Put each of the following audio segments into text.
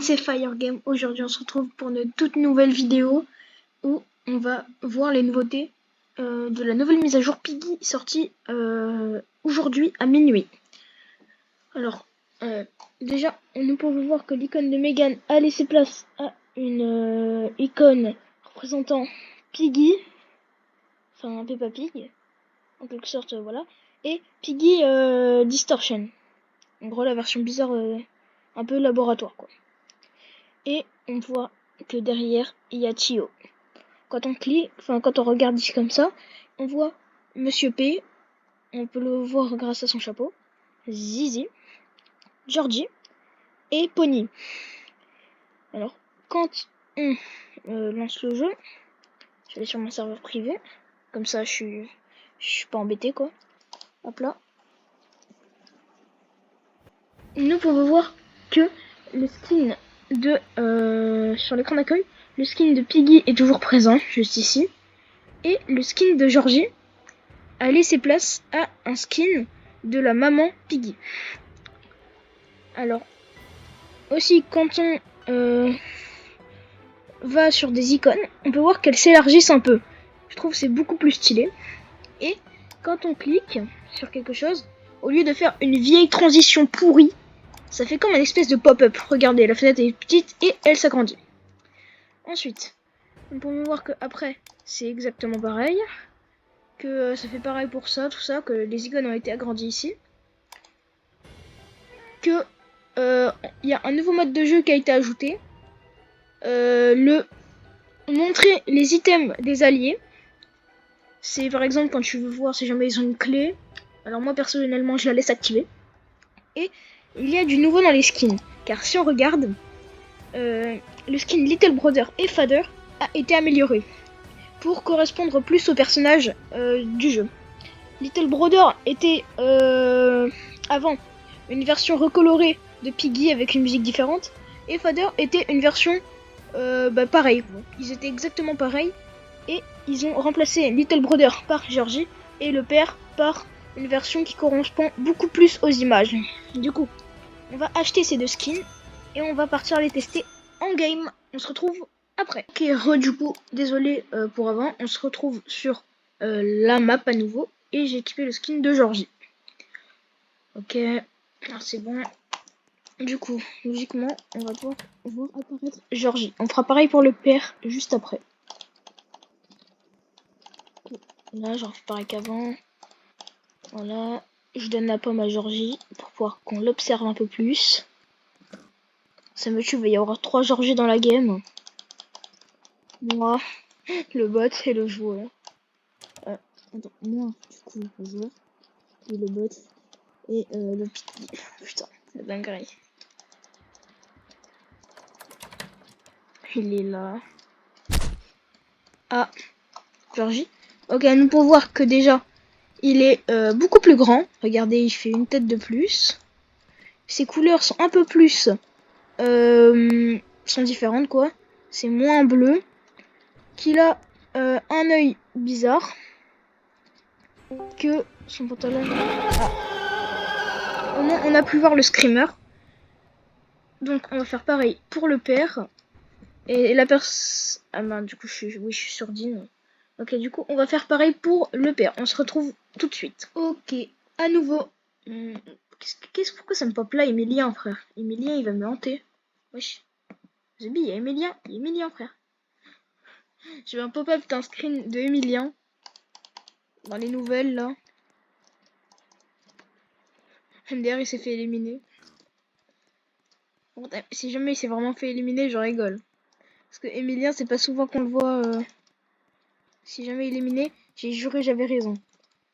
everyone, c'est Fire Game. Aujourd'hui, on se retrouve pour une toute nouvelle vidéo où on va voir les nouveautés de la nouvelle mise à jour Piggy sortie aujourd'hui à minuit. Alors, déjà, nous pouvons voir que l'icône de Megan a laissé place à une icône représentant Piggy, enfin Peppa Pig, en quelque sorte, voilà, et Piggy Distortion. En gros, la version bizarre, un peu laboratoire, quoi. Et on voit que derrière il y a Chio. Quand on regarde ici comme ça, on voit Monsieur P, on peut le voir grâce à son chapeau, Zizi, Georgie et Pony. Alors, quand on lance le jeu, je vais aller sur mon serveur privé, comme ça je suis pas embêté, quoi. Hop là. Nous pouvons voir que le skin de sur l'écran d'accueil, le skin de Piggy est toujours présent, juste ici. Et le skin de Georgie a laissé place à un skin de la maman Piggy. Alors, aussi quand on va sur des icônes, on peut voir qu'elles s'élargissent un peu. Je trouve que c'est beaucoup plus stylé. Et quand on clique sur quelque chose, au lieu de faire une vieille transition pourrie, ça fait comme une espèce de pop-up. Regardez, la fenêtre est petite et elle s'agrandit. Ensuite, on peut voir que après, c'est exactement pareil. Que ça fait pareil pour ça, tout ça, que les icônes ont été agrandies ici. Que y a un nouveau mode de jeu qui a été ajouté. Montrer les items des alliés. C'est par exemple quand tu veux voir si jamais ils ont une clé. Alors moi personnellement je la laisse activer. Et il y a du nouveau dans les skins. Car si on regarde, le skin Little Brother et Father a été amélioré pour correspondre plus aux personnages du jeu. Little Brother était avant une version recolorée de Piggy avec une musique différente. Et Father était une version pareille. Ils étaient exactement pareils. Et ils ont remplacé Little Brother par Georgie et le père par une version qui correspond beaucoup plus aux images. Du coup, on va acheter ces deux skins et on va partir les tester en game. On se retrouve après. Ok, du coup, désolé pour avant. On se retrouve sur la map à nouveau et j'ai équipé le skin de Georgie. Ok, c'est bon. Du coup, logiquement, on va devoir voir apparaître Georgie. On fera pareil pour le père juste après. Là, je refais pareil qu'avant. Voilà. Je donne la pomme à Georgie pour pouvoir qu'on l'observe un peu plus. Ça me tue, il va y avoir 3 Georgie dans la game. Moi, le bot et le joueur. Attends, moi, du coup, le joueur. Et le bot. Et le petit. Putain, la dinguerie. Il est là. Ah, Georgie. Ok, nous pouvons voir que déjà, il est beaucoup plus grand. Regardez, il fait une tête de plus. Ses couleurs sont un peu plus... sont différentes, quoi. C'est moins bleu. Qu'il a un œil bizarre. Que son pantalon... Ah. Au moins, on a pu voir le screamer. Donc, on va faire pareil pour le père. Et la personne... Ah ben, du coup, je suis sur Dean. Ok, du coup, on va faire pareil pour le père. On se retrouve tout de suite. Ok, à nouveau. Pourquoi ça me pop là, Emilien, frère? Emilien, il va me hanter. Wesh. Zebi, il y a Emilien. Il y a Emilien, frère. J'ai eu un pop-up d'un screen de Emilien. Dans les nouvelles, là. MDR, il s'est fait éliminer. Bon, si jamais il s'est vraiment fait éliminer, je rigole. Parce que Emilien, c'est pas souvent qu'on le voit. Si jamais éliminé, j'ai juré j'avais raison.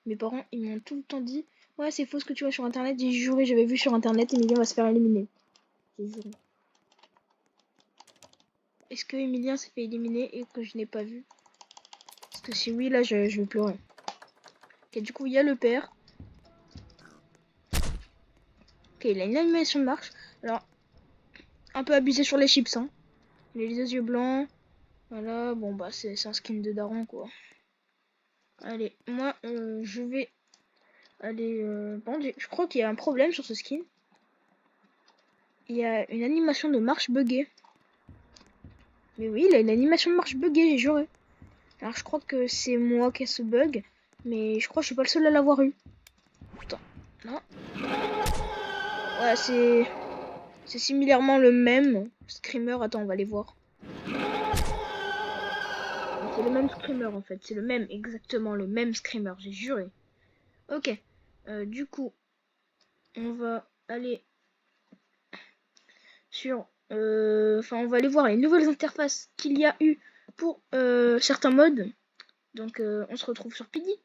Mes parents, ils m'ont tout le temps dit, ouais, c'est faux ce que tu vois sur internet. J'ai juré, j'avais vu sur internet, Emilien va se faire éliminer. J'ai juré. Est-ce que Emilien s'est fait éliminer et que je n'ai pas vu? Parce que si oui, là, je vais pleurer. Ok, du coup, il y a le père. Ok, il a une animation de marche. Alors, un peu abusé sur les chips, hein. Il a les yeux blancs. Voilà, bon, bah, c'est un skin de daron, quoi. Allez, moi, je vais aller... bon, je crois qu'il y a un problème sur ce skin. il y a une animation de marche buggée. Mais oui, il a une animation de marche buggée, j'ai juré. Alors je crois que c'est moi qui ai ce bug, mais je crois que je suis pas le seul à l'avoir eu. Putain, non. Ouais, c'est similairement le même screamer. Attends, on va les voir. C'est le même screamer en fait, c'est le même, exactement le même screamer, j'ai juré. Ok, du coup, on va aller sur... Enfin, on va aller voir les nouvelles interfaces qu'il y a eu pour certains modes. Donc, on se retrouve sur Piggy.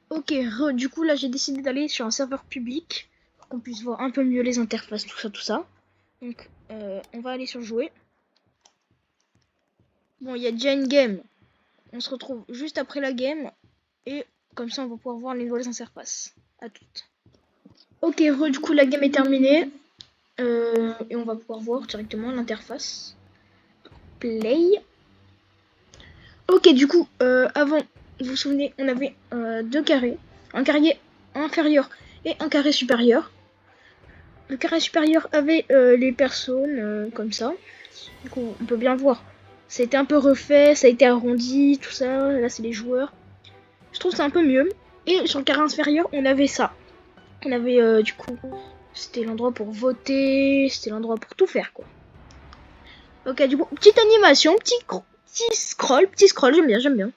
Ok, du coup, là, j'ai décidé d'aller sur un serveur public pour qu'on puisse voir un peu mieux les interfaces, tout ça. Donc, on va aller sur jouer. Bon, il y a déjà une game. On se retrouve juste après la game. Et comme ça, on va pouvoir voir les nouvelles interfaces. À toutes. Ok, du coup, la game est terminée. Et on va pouvoir voir directement l'interface. Play. Ok, du coup, avant, vous vous souvenez, on avait deux carrés. Un carré inférieur et un carré supérieur. Le carré supérieur avait les personnes comme ça. Du coup, on peut bien voir. Ça a été un peu refait, ça a été arrondi, tout ça. Là, c'est les joueurs. Je trouve que c'est un peu mieux. Et sur le carré inférieur, on avait ça. On avait du coup, c'était l'endroit pour voter, c'était l'endroit pour tout faire, quoi. Ok, du coup, petite animation, petit scroll, j'aime bien.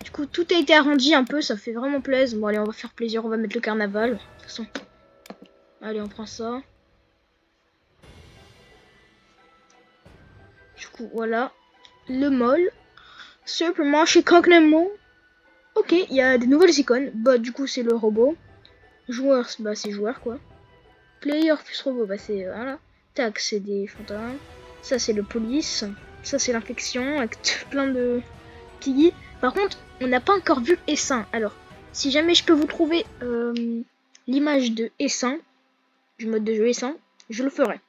Du coup, tout a été arrondi un peu, ça fait vraiment plaisir. Bon, allez, on va faire plaisir, on va mettre le carnaval. De toute façon, allez, on prend ça. Du coup, voilà. Le mall. Supermarché Cognemo. Ok, il y a des nouvelles icônes. Bah, du coup, c'est le robot. Joueur, bah, c'est joueur, quoi. Player plus robot, bah, c'est, voilà. Tac, c'est des fantômes. Ça, c'est le police. Ça, c'est l'infection, avec plein de piggy. Par contre, on n'a pas encore vu Essaim. Alors, si jamais je peux vous trouver l'image de Essaim, du mode de jeu Essaim, je le ferai.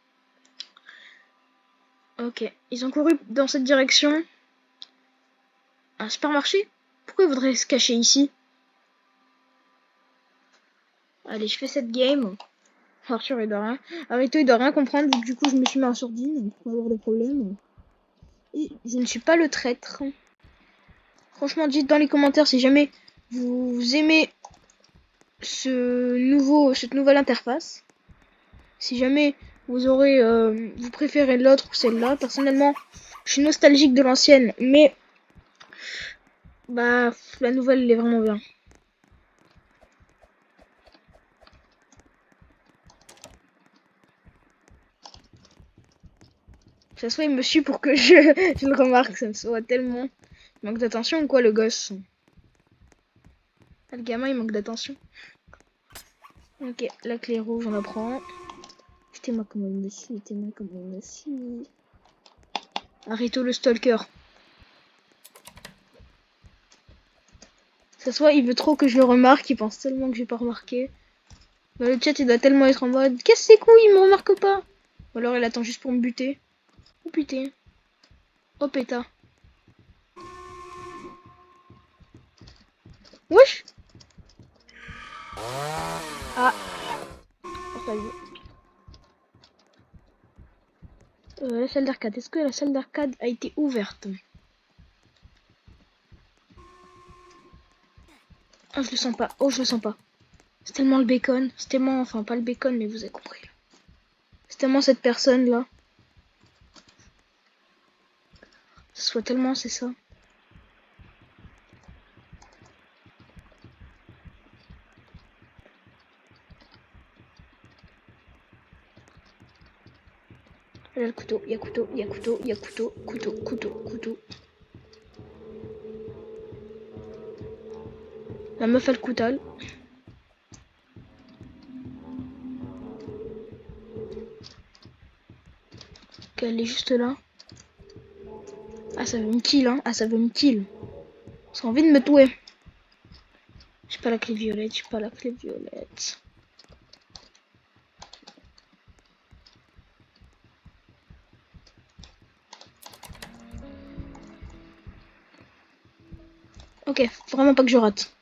Ok, ils ont couru dans cette direction. Un supermarché? Pourquoi ils voudraient se cacher ici? Allez, je fais cette game. Arthur, il doit rien. Arrêtez, il doit rien comprendre. Du coup, je me suis mis en sourdine pour avoir des problèmes. Et je ne suis pas le traître. Franchement, dites dans les commentaires si jamais vous aimez cette nouvelle interface. Si jamais vous préférez l'autre ou celle-là. Personnellement, je suis nostalgique de l'ancienne, mais bah la nouvelle elle est vraiment bien. Ça soit il me suit pour que je le remarque, ça me soit tellement. Il manque d'attention ou quoi le gosse? Ah, le gamin il manque d'attention. Ok, la clé rouge on la prend. Mettez-moi comme une ici, mettez-moi comme une ici. Arrêtez le stalker. Ça soit il veut trop que je le remarque, il pense tellement que j'ai pas remarqué. Bah, le chat il doit tellement être en mode casse ses couilles, il me remarque pas. Ou alors il attend juste pour me buter. Oh putain. Oh pétard. Wesh. Ah. La salle d'arcade. Est-ce que la salle d'arcade a été ouverte? Oh je le sens pas. Oh je le sens pas. C'est tellement le bacon. C'est tellement... Enfin pas le bacon mais vous avez compris. C'est tellement cette personne là. Ce soit tellement c'est ça. Là le couteau. Il y a couteau. Il y a couteau. Il y a couteau. Couteau. La meuf a le couteau. Elle est juste là. Ah ça veut me kill hein. Ah ça veut me kill. J'ai envie de me tuer. J'ai pas la clé violette. J'ai pas la clé violette. Ok, faut vraiment pas que je rate.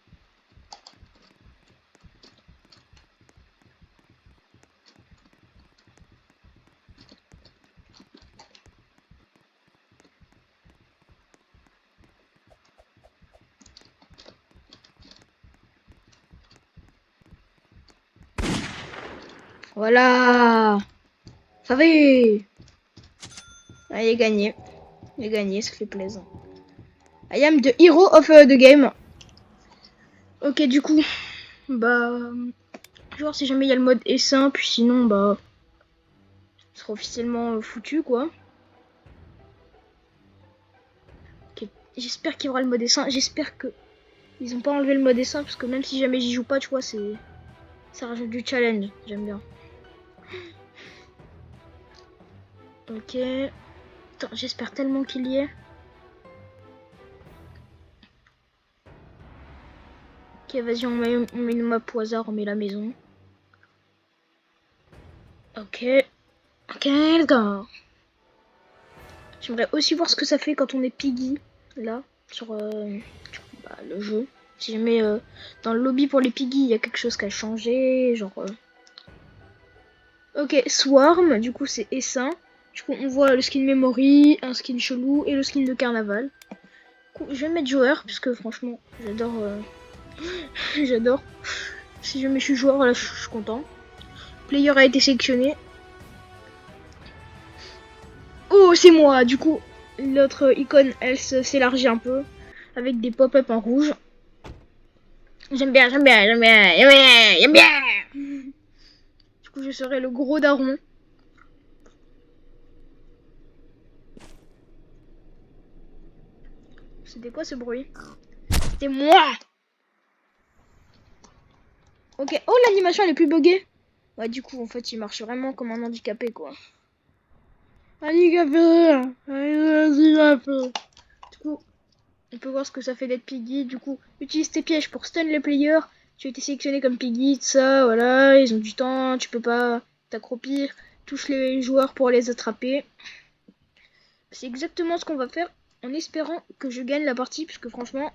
Voilà. Ça va. Allez, gagné. J'ai gagné, ça fait plaisir. I am the hero of the game. Ok, du coup, bah, je vais voir si jamais il y a le mode essaim, puis sinon, bah, ce sera officiellement foutu, quoi. Ok, j'espère qu'il y aura le mode essaim. J'espère que ils ont pas enlevé le mode essaim, parce que même si jamais j'y joue pas, tu vois, ça rajoute du challenge. J'aime bien. Ok. Attends, j'espère tellement qu'il y est. Ok, vas-y, on met une map au hasard, on met la maison. Ok. Ok, let's go. J'aimerais aussi voir ce que ça fait quand on est Piggy, là, sur bah, le jeu. Si jamais dans le lobby pour les Piggy, il y a quelque chose qui a changé, genre... Ok, Swarm, du coup c'est essaim. Du coup on voit le skin Memory, un skin chelou et le skin de carnaval. Du coup, je vais mettre joueur, puisque franchement, j'adore... j'adore. Si jamais je suis joueur, là je suis content. Player a été sélectionné. Oh, c'est moi. Du coup, l'autre icône, elle s'élargit un peu avec des pop-up en rouge. J'aime bien, j'aime bien, j'aime bien, j'aime bien, j'aime bien. Du coup, je serai le gros daron. C'était quoi ce bruit? C'était moi. Ok. Oh, l'animation elle est plus buggée. Ouais, du coup, en fait, il marche vraiment comme un handicapé, quoi. Handicapé. Handicapé. Du coup, on peut voir ce que ça fait d'être Piggy. Du coup, utilise tes pièges pour stun les players. Tu as été sélectionné comme Piggy, tout ça, voilà. Ils ont du temps, tu peux pas t'accroupir. Touche les joueurs pour les attraper. C'est exactement ce qu'on va faire en espérant que je gagne la partie, puisque franchement...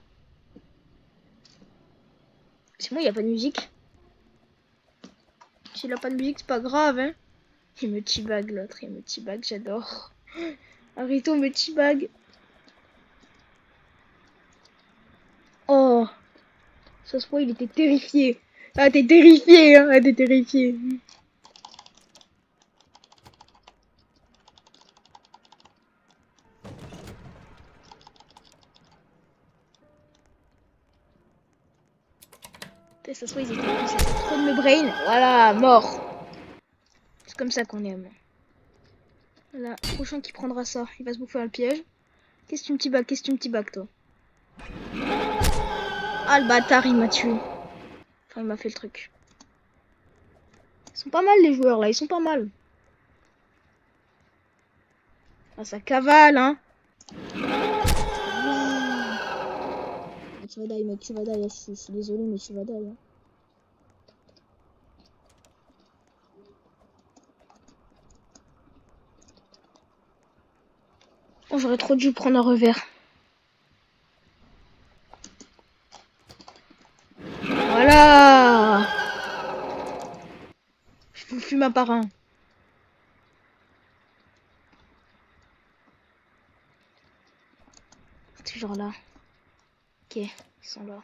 C'est moi, il n'y a pas de musique. S'il a pas de musique, c'est pas grave, hein. Il me teabag l'autre, il me teabag, j'adore. Arito me teabag. Oh, ça se voit, il était terrifié. Ah, t'es terrifié, hein. Ah, t'es terrifié. Ça se voit, ils étaient trop de me brain. Voilà, mort. C'est comme ça qu'on aime. Voilà, prochain qui prendra ça, il va se bouffer un piège. Qu'est-ce que tu me teabag, qu'est-ce que tu me teabag, toi? Ah, le bâtard, il m'a tué. Enfin, il m'a fait le truc. Ils sont pas mal, les joueurs, là, ils sont pas mal. Ah, ça cavale, hein. Tu vas die, mec, tu vas die. Je suis désolé, mais tu vas die. Hein. Oh, j'aurais trop dû prendre un revers. Voilà. Je vous fume un par un. Toujours là. Ok, ils sont là.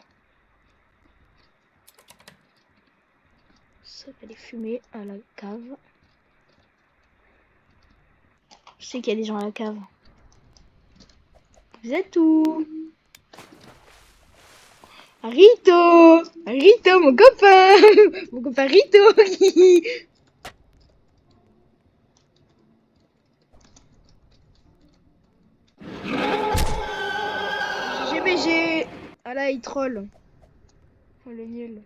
Ça va les fumer à la cave. Je sais qu'il y a des gens à la cave. Vous êtes où? Rito! Rito, mon copain! Mon copain Rito! GBG! Ah là, il troll. Oh, le nul.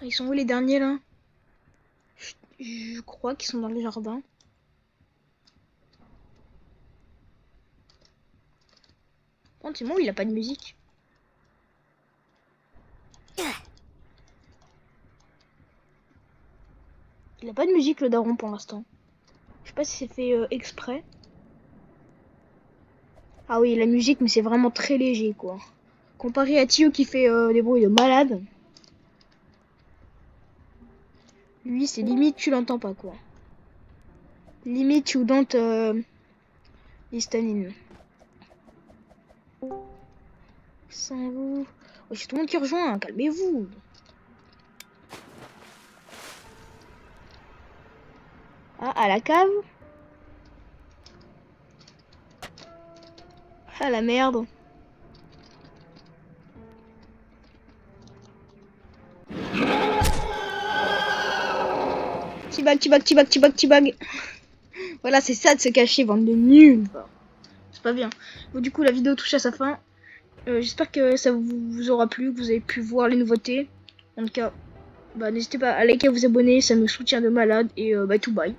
Ils sont où les derniers là? Je crois qu'ils sont dans le jardin. Oh, c'est bon, il a pas de musique. Il a pas de musique le daron pour l'instant. Je sais pas si c'est fait exprès. Ah oui, la musique, mais c'est vraiment très léger quoi. Comparé à Tio qui fait des bruits de malade. Lui, c'est limite, tu l'entends pas quoi. Limite, you don't listen in. Sans vous. Oh, c'est tout le monde qui rejoint, calmez-vous. Ah, à la cave. Ah, la merde. T-bag, T-bag, T-bag, T-bag, T-bag. Voilà, c'est ça de se cacher, bande de nuls. C'est pas bien. Bon, du coup, la vidéo touche à sa fin. J'espère que ça vous aura plu, que vous avez pu voir les nouveautés. En tout cas, bah, n'hésitez pas à liker, à vous abonner, ça me soutient de malade. Et bah, tout bye.